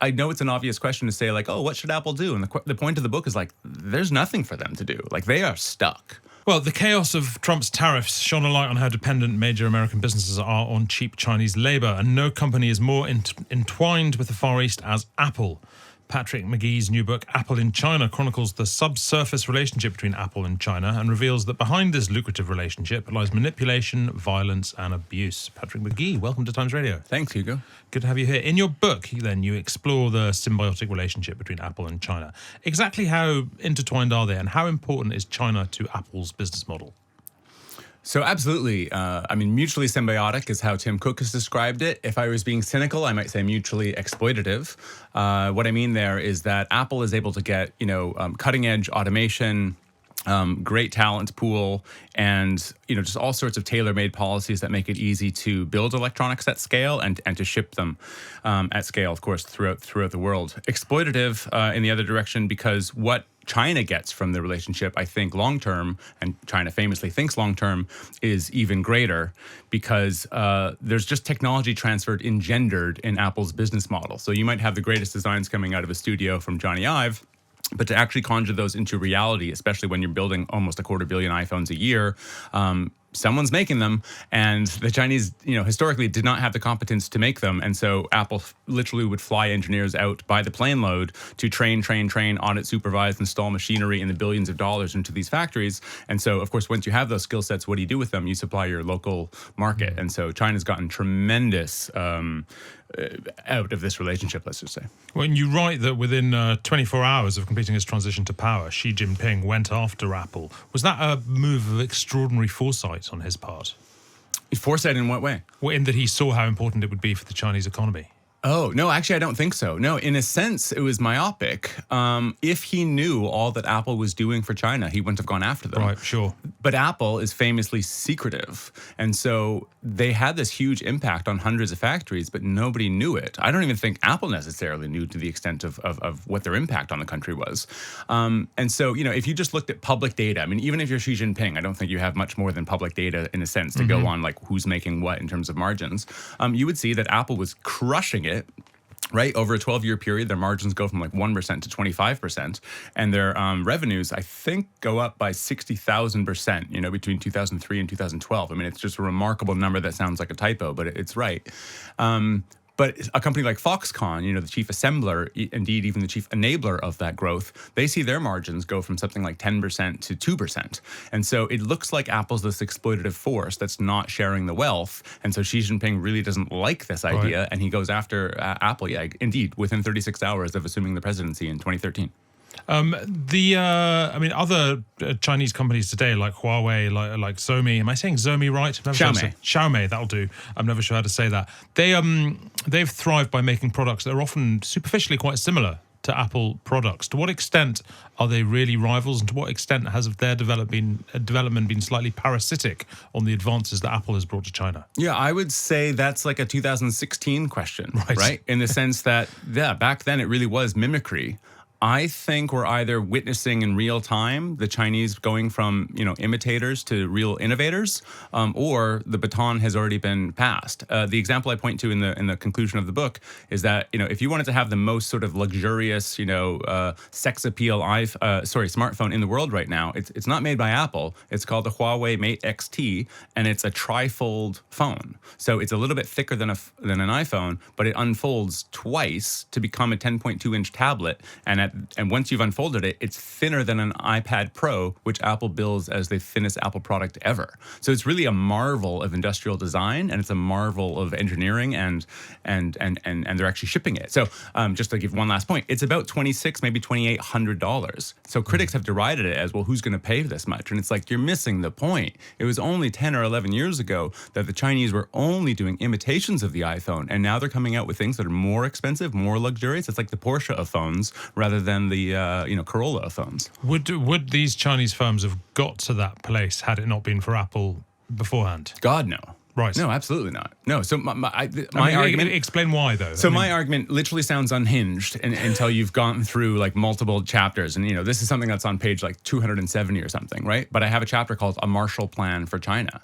I know it's an obvious question to say, like, oh, what should Apple do? And the point of the book is like, there's nothing for them to do. Like, they are stuck. Well, the chaos of Trump's tariffs shone a light on how dependent major American businesses are on cheap Chinese labor, and no company is more entwined with the Far East as Apple. Patrick McGee's new book, Apple in China, chronicles the subsurface relationship between Apple and China and reveals that behind this lucrative relationship lies manipulation, violence, and abuse. Patrick McGee, welcome to Times Radio. Thanks, Hugo. Good to have you here. In your book, then, you explore the symbiotic relationship between Apple and China. Exactly how intertwined are they, and how important is China to Apple's business model? So absolutely. Mutually symbiotic is how Tim Cook has described it. If I was being cynical, I might say mutually exploitative. What I mean there is that Apple is able to get, cutting edge automation, great talent pool, and just all sorts of tailor-made policies that make it easy to build electronics at scale and to ship them at scale, of course, throughout the world. Exploitative in the other direction, because what China gets from the relationship, I think long-term, and China famously thinks long-term, is even greater, because there's just technology transferred engendered in Apple's business model. So you might have the greatest designs coming out of a studio from Johnny Ive, but to actually conjure those into reality, especially when you're building almost 250 million iPhones a year, someone's making them, and the Chinese, historically did not have the competence to make them. And so Apple literally would fly engineers out by the plane load to train, audit, supervise, install machinery in the billions of dollars into these factories. And so, of course, once you have those skill sets, what do you do with them? You supply your local market. And so China's gotten tremendous out of this relationship, let's just say. When you write that within 24 hours of completing his transition to power, Xi Jinping went after Apple, was that a move of extraordinary foresight on his part? Foresight in what way? Well, in that he saw how important it would be for the Chinese economy. Oh, no, actually, I don't think so. No, in a sense, it was myopic. If he knew all that Apple was doing for China, he wouldn't have gone after them. Right, sure. But Apple is famously secretive. And so they had this huge impact on hundreds of factories, but nobody knew it. I don't even think Apple necessarily knew to the extent of what their impact on the country was. And so, if you just looked at public data, even if you're Xi Jinping, I don't think you have much more than public data in a sense to go on, like who's making what in terms of margins. You would see that Apple was crushing it. Right, over a 12-year period, their margins go from like 1% to 25%, and their revenues, I think, go up by 60,000%. Between 2003 and 2012. It's just a remarkable number that sounds like a typo, but it's right. But a company like Foxconn, the chief assembler, indeed even the chief enabler of that growth, they see their margins go from something like 10% to 2%. And so it looks like Apple's this exploitative force that's not sharing the wealth. And so Xi Jinping really doesn't like this idea, right. And he goes after Apple, indeed, within 36 hours of assuming the presidency in 2013. Other Chinese companies today, like Huawei, like Xiaomi. Am I saying Xiaomi right? Xiaomi, that'll do. I'm never sure how to say that. They've thrived by making products that are often superficially quite similar to Apple products. To what extent are they really rivals, and to what extent has their development been slightly parasitic on the advances that Apple has brought to China? Yeah, I would say that's like a 2016 question, right? In the sense that, back then it really was mimicry. I think we're either witnessing in real time the Chinese going from, imitators to real innovators, or the baton has already been passed. The example I point to in the conclusion of the book is that, if you wanted to have the most sort of luxurious, sex appeal smartphone in the world right now, it's not made by Apple. It's called the Huawei Mate XT, and it's a trifold phone. So it's a little bit thicker than an iPhone, but it unfolds twice to become a 10.2-inch tablet, and once you've unfolded it, it's thinner than an iPad Pro, which Apple bills as the thinnest Apple product ever. So it's really a marvel of industrial design, and it's a marvel of engineering, and they're actually shipping it. So just to give one last point, it's about $2,600, maybe $2,800. So critics have derided it as, well, who's going to pay this much? And it's like, you're missing the point. It was only 10 or 11 years ago that the Chinese were only doing imitations of the iPhone, and now they're coming out with things that are more expensive, more luxurious. It's like the Porsche of phones rather than the Corolla phones. Would these Chinese firms have got to that place had it not been for Apple beforehand? God, no. Right. No, absolutely not. No. So my argument. Explain why, though. So my argument literally sounds unhinged until you've gone through like multiple chapters, and this is something that's on page like 270 or something, right? But I have a chapter called "A Marshall Plan for China."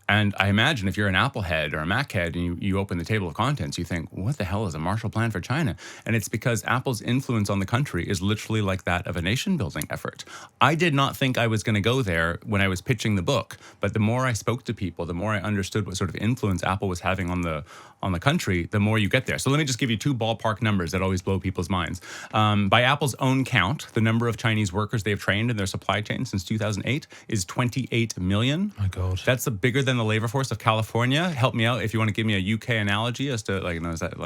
And I imagine if you're an Apple head or a Mac head and you open the table of contents, you think, what the hell is a Marshall Plan for China? And it's because Apple's influence on the country is literally like that of a nation-building effort. I did not think I was going to go there when I was pitching the book, but the more I spoke to people, the more I understood what sort of influence Apple was having on the country, the more you get there. So let me just give you two ballpark numbers that always blow people's minds. By Apple's own count, the number of Chinese workers they've trained in their supply chain since 2008 is 28 million. My God. That's bigger than the labor force of California. Help me out if you want to give me a UK analogy as to is that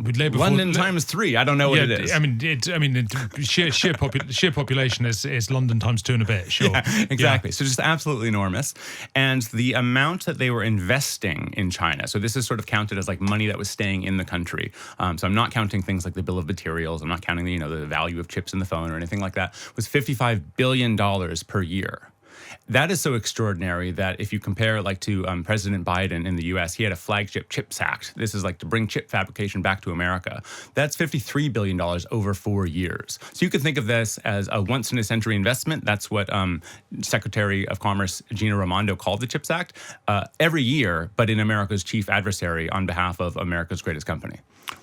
with labor London times 3? I don't know what it is. I mean, sheer population is London times 2 and a bit. Sure. Yeah, exactly. Yeah. So just absolutely enormous. And the amount that they were investing in China. So this is sort of counted as like money that was staying in the country. So I'm not counting things like the bill of materials. I'm not counting the value of chips in the phone or anything like that. Was $55 billion per year. That is so extraordinary that if you compare to President Biden in the U.S., he had a flagship CHIPS Act. This is to bring chip fabrication back to America. That's $53 billion over 4 years. So you could think of this as a once-in-a-century investment. That's what Secretary of Commerce Gina Raimondo called the CHIPS Act every year, but in America's chief adversary on behalf of America's greatest company.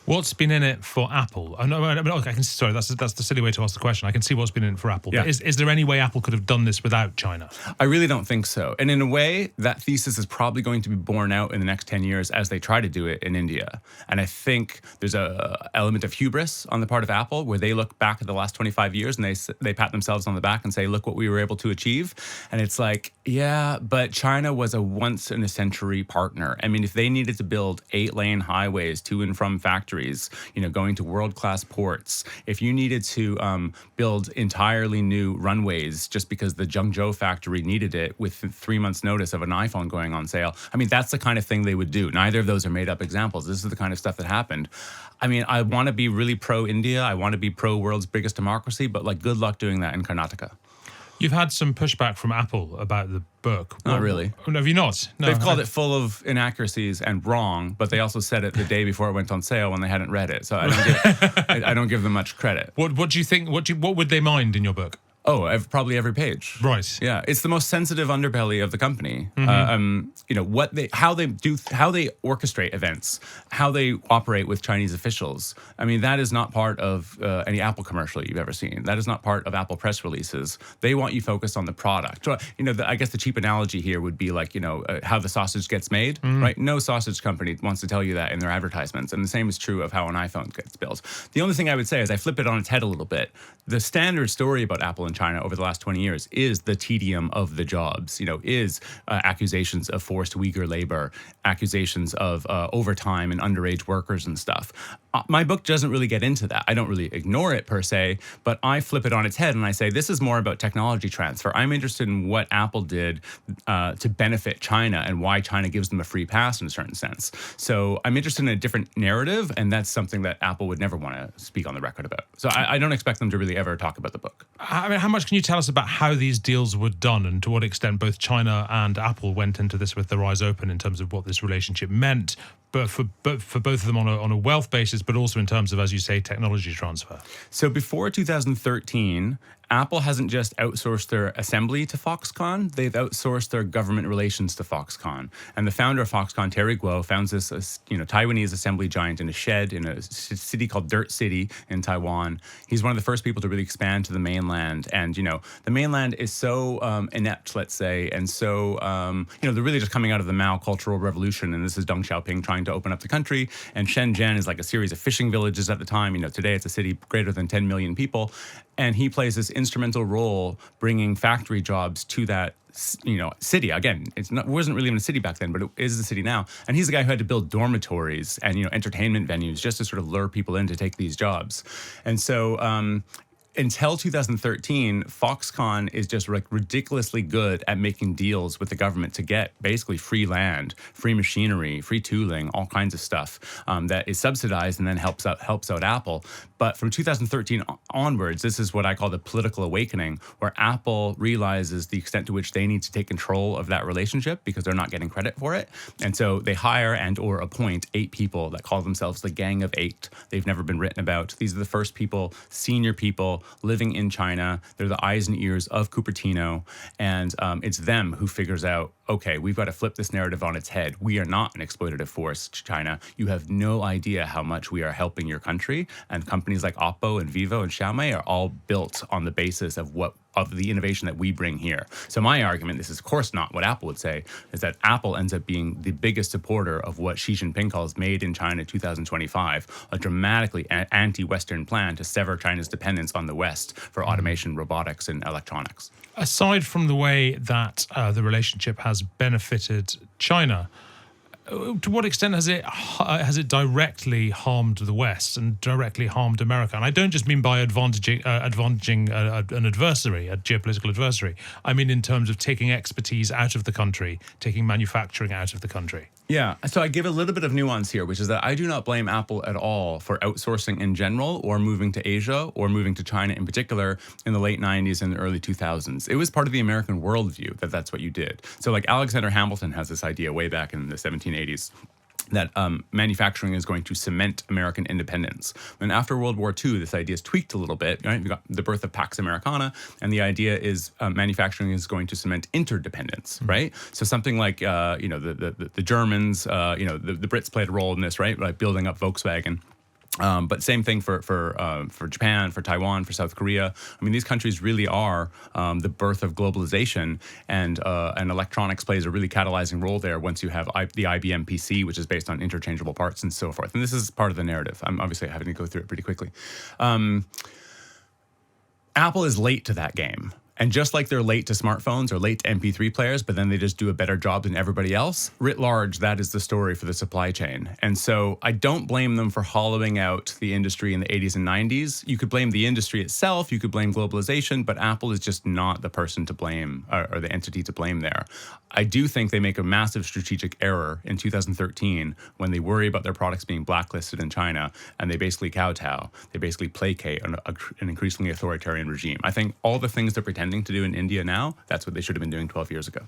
What's been in it for Apple? Sorry, that's the silly way to ask the question. I can see what's been in it for Apple. Yeah. But is there any way Apple could have done this without China? I really don't think so. And in a way, that thesis is probably going to be borne out in the next 10 years as they try to do it in India. And I think there's a element of hubris on the part of Apple where they look back at the last 25 years and they pat themselves on the back and say, look what we were able to achieve. And it's like, yeah, but China was a once-in-a-century partner. I mean, if they needed to build 8-lane highways to and from factories, going to world-class ports, if you needed to build entirely new runways just because the Zhengzhou factory needed it with 3 months' notice of an iPhone going on sale, I mean, that's the kind of thing they would do. Neither of those are made-up examples. This is the kind of stuff that happened. I mean, I want to be really pro-India. I want to be pro-world's biggest democracy, but good luck doing that in Karnataka. You've had some pushback from Apple about the book. Not really. Have you not? No. They've called it full of inaccuracies and wrong, but they also said it the day before it went on sale when they hadn't read it. So I don't give them much credit. What do you think? What would they mind in your book? Oh, probably every page. Right. Yeah, it's the most sensitive underbelly of the company. Mm-hmm. How they orchestrate events, how they operate with Chinese officials. I mean, that is not part of any Apple commercial you've ever seen. That is not part of Apple press releases. They want you focused on the product. So, I guess the cheap analogy here would be how the sausage gets made, right? No sausage company wants to tell you that in their advertisements, and the same is true of how an iPhone gets built. The only thing I would say is I flip it on its head a little bit. The standard story about Apple and China over the last 20 years is the tedium of the jobs, is accusations of forced Uyghur labor, accusations of overtime and underage workers and stuff. My book doesn't really get into that. I don't really ignore it per se, but I flip it on its head and I say, this is more about technology transfer. I'm interested in what Apple did to benefit China and why China gives them a free pass in a certain sense. So I'm interested in a different narrative, and that's something that Apple would never want to speak on the record about. So I don't expect them to really ever talk about the book. I mean, how much can you tell us about how these deals were done and to what extent both China and Apple went into this with their eyes open in terms of what this relationship meant, but for both of them on a wealth basis, but also in terms of, as you say, technology transfer? So before 2013, Apple hasn't just outsourced their assembly to Foxconn, they've outsourced their government relations to Foxconn. And the founder of Foxconn, Terry Guo, founds this Taiwanese assembly giant in a shed in a city called Dirt City in Taiwan. He's one of the first people to really expand to the mainland. And, the mainland is so inept, let's say, and so, they're really just coming out of the Mao Cultural Revolution. And this is Deng Xiaoping trying to open up the country. And Shenzhen is like a series of fishing villages at the time. Today it's a city greater than 10 million people. And he plays this instrumental role bringing factory jobs to that, city. Again, it wasn't really even a city back then, but it is a city now. And he's the guy who had to build dormitories and, entertainment venues just to sort of lure people in to take these jobs. And so, until 2013, Foxconn is just ridiculously good at making deals with the government to get basically free land, free machinery, free tooling, all kinds of stuff that is subsidized and then helps out Apple. But from 2013 onwards, this is what I call the political awakening, where Apple realizes the extent to which they need to take control of that relationship because they're not getting credit for it. And so they hire and or appoint 8 people that call themselves the Gang of 8. They've never been written about. These are the first people, senior people, living in China. They're the eyes and ears of Cupertino. And it's them who figures out, okay, we've got to flip this narrative on its head. We are not an exploitative force, China. You have no idea how much we are helping your country. And companies like Oppo and Vivo and Xiaomi are all built on the basis of the innovation that we bring here. So my argument, this is of course not what Apple would say, is that Apple ends up being the biggest supporter of what Xi Jinping calls Made in China 2025, a dramatically anti-Western plan to sever China's dependence on the West for automation, robotics, and electronics. Aside from the way that the relationship has benefited China, to what extent has it directly harmed the West and directly harmed America? And I don't just mean by advantaging an adversary, a geopolitical adversary. I mean in terms of taking expertise out of the country, taking manufacturing out of the country. Yeah, so I give a little bit of nuance here, which is that I do not blame Apple at all for outsourcing in general or moving to Asia or moving to China in particular in the late 90s and the early 2000s. It was part of the American worldview that that's what you did. So like Alexander Hamilton has this idea way back in the 1780s that manufacturing is going to cement American independence. And after World War II, this idea is tweaked a little bit. Right? You've got the birth of Pax Americana, and the idea is manufacturing is going to cement interdependence, right? So something like, the Germans, the Brits played a role in this, right? Like building up Volkswagen. But same thing for Japan, for Taiwan, for South Korea. I mean, these countries really are the birth of globalization, and electronics plays a really catalyzing role there once you have the IBM PC, which is based on interchangeable parts and so forth. And this is part of the narrative. I'm obviously having to go through it pretty quickly. Apple is late to that game. And just like they're late to smartphones or late to MP3 players, but then they just do a better job than everybody else, writ large, that is the story for the supply chain. And so I don't blame them for hollowing out the industry in the 80s and 90s. You could blame the industry itself, you could blame globalization, but Apple is just not the person to blame or the entity to blame there. I do think they make a massive strategic error in 2013 when they worry about their products being blacklisted in China and they basically kowtow. They basically placate an increasingly authoritarian regime. I think all the things they're pretending to do in India now, that's what they should have been doing 12 years ago.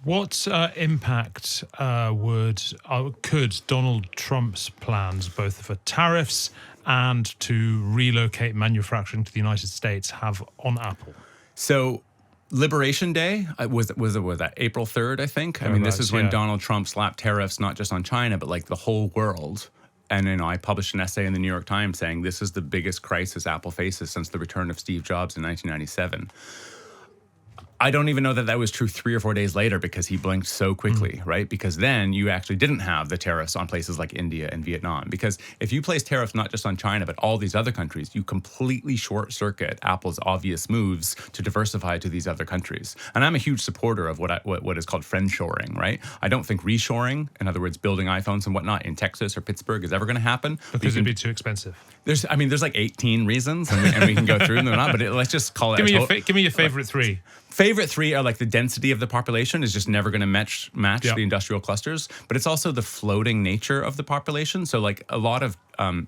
What impact could Donald Trump's plans, both for tariffs and to relocate manufacturing to the United States, have on Apple? So Liberation Day was that April 3rd, I think. I mean, this is when Donald Trump slapped tariffs not just on China, but like the whole world. And I published an essay in the New York Times saying this is the biggest crisis Apple faces since the return of Steve Jobs in 1997. I don't even know that was true 3 or 4 days later because he blinked so quickly, right? Because then you actually didn't have the tariffs on places like India and Vietnam. Because if you place tariffs not just on China, but all these other countries, you completely short circuit Apple's obvious moves to diversify to these other countries. And I'm a huge supporter of what is called friendshoring, right? I don't think reshoring, in other words, building iPhones and whatnot in Texas or Pittsburgh is ever going to happen. Because it'd be too expensive. There's like 18 reasons, and we can go through them or not, but let's just call it. Give me your favorite three. Favorite three are like the density of the population is just never going to match the industrial clusters, but it's also the floating nature of the population. So like a lot of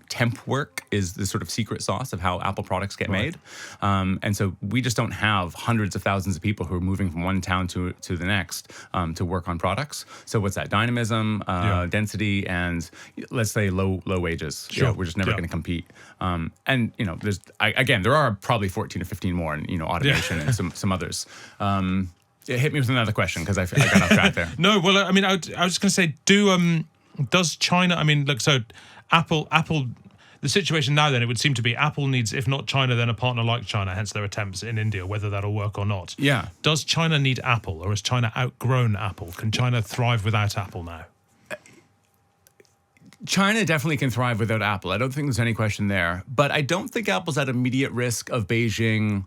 temp work is the sort of secret sauce of how Apple products get made. And so we just don't have hundreds of thousands of people who are moving from one town to the next to work on products. So what's that? Dynamism, density, and let's say low wages. Sure. We're just never going to compete. And there are probably 14 or 15 more in automation and some others. Hit me with another question because I got off track there. No, well, I mean, I was just going to say, does China? I mean, look, so Apple. The situation now, then, it would seem to be Apple needs, if not China, then a partner like China. Hence their attempts in India, whether that'll work or not. Yeah. Does China need Apple, or has China outgrown Apple? Can China thrive without Apple now? China definitely can thrive without Apple. I don't think there's any question there. But I don't think Apple's at immediate risk of Beijing,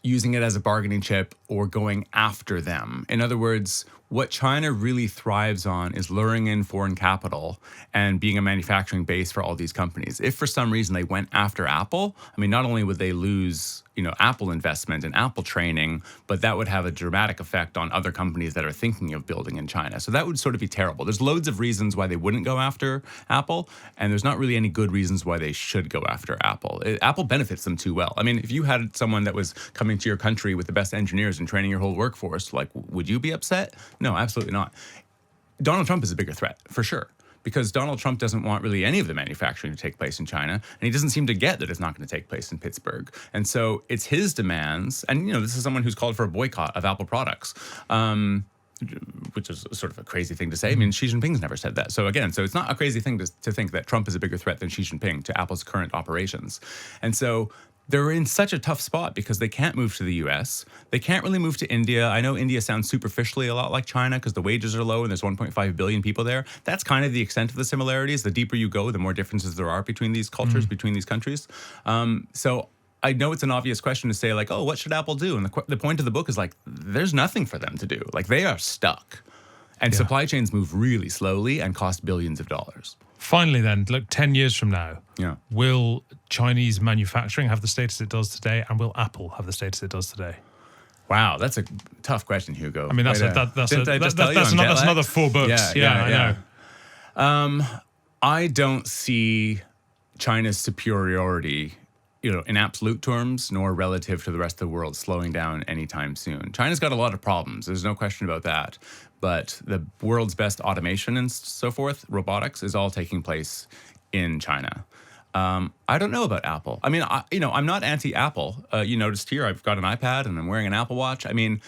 using it as a bargaining chip or going after them. In other words, what China really thrives on is luring in foreign capital and being a manufacturing base for all these companies. If for some reason they went after Apple, I mean, not only would they lose Apple investment and Apple training, but that would have a dramatic effect on other companies that are thinking of building in China. So that would sort of be terrible. There's loads of reasons why they wouldn't go after Apple, and there's not really any good reasons why they should go after Apple. Apple benefits them too well. I mean, if you had someone that was coming to your country with the best engineers and training your whole workforce, like, would you be upset? No, absolutely not. Donald Trump is a bigger threat, for sure. because Donald Trump doesn't want really any of the manufacturing to take place in China, and he doesn't seem to get that it's not going to take place in Pittsburgh. And so it's his demands, and this is someone who's called for a boycott of Apple products. Which is sort of a crazy thing to say. I mean, Xi Jinping's never said that. So again, it's not a crazy thing to think that Trump is a bigger threat than Xi Jinping to Apple's current operations. And so they're in such a tough spot because they can't move to the US. They can't really move to India. I know India sounds superficially a lot like China because the wages are low and there's 1.5 billion people there. That's kind of the extent of the similarities. The deeper you go, the more differences there are between these cultures, between these countries. So I know it's an obvious question to say, like, oh, what should Apple do? And the point of the book is, like, there's nothing for them to do. Like, they are stuck. And supply chains move really slowly and cost billions of dollars. Finally, then, look, 10 years from now, will Chinese manufacturing have the status it does today, and will Apple have the status it does today? Wow, that's a tough question, Hugo. I mean, that's another 4 books. Yeah, I know. I don't see China's superiority, in absolute terms, nor relative to the rest of the world, slowing down anytime soon. China's got a lot of problems. There's no question about that. But the world's best automation and so forth, robotics, is all taking place in China. I don't know about Apple. I mean, I'm not anti-Apple. You noticed here, I've got an iPad and I'm wearing an Apple Watch. I mean,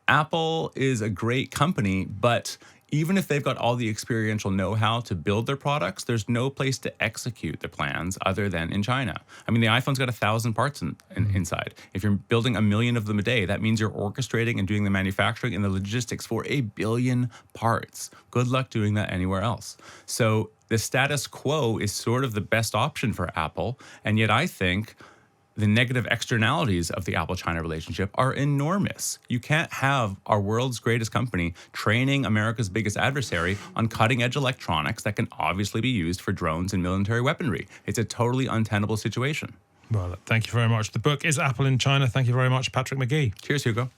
Apple is a great company, but even if they've got all the experiential know-how to build their products, there's no place to execute their plans other than in China. I mean, the iPhone's got 1,000 parts inside. If you're building 1 million of them a day, that means you're orchestrating and doing the manufacturing and the logistics for 1 billion parts. Good luck doing that anywhere else. So the status quo is sort of the best option for Apple, and yet I think the negative externalities of the Apple-China relationship are enormous. You can't have our world's greatest company training America's biggest adversary on cutting-edge electronics that can obviously be used for drones and military weaponry. It's a totally untenable situation. Well, thank you very much. The book is Apple in China. Thank you very much, Patrick McGee. Cheers, Hugo.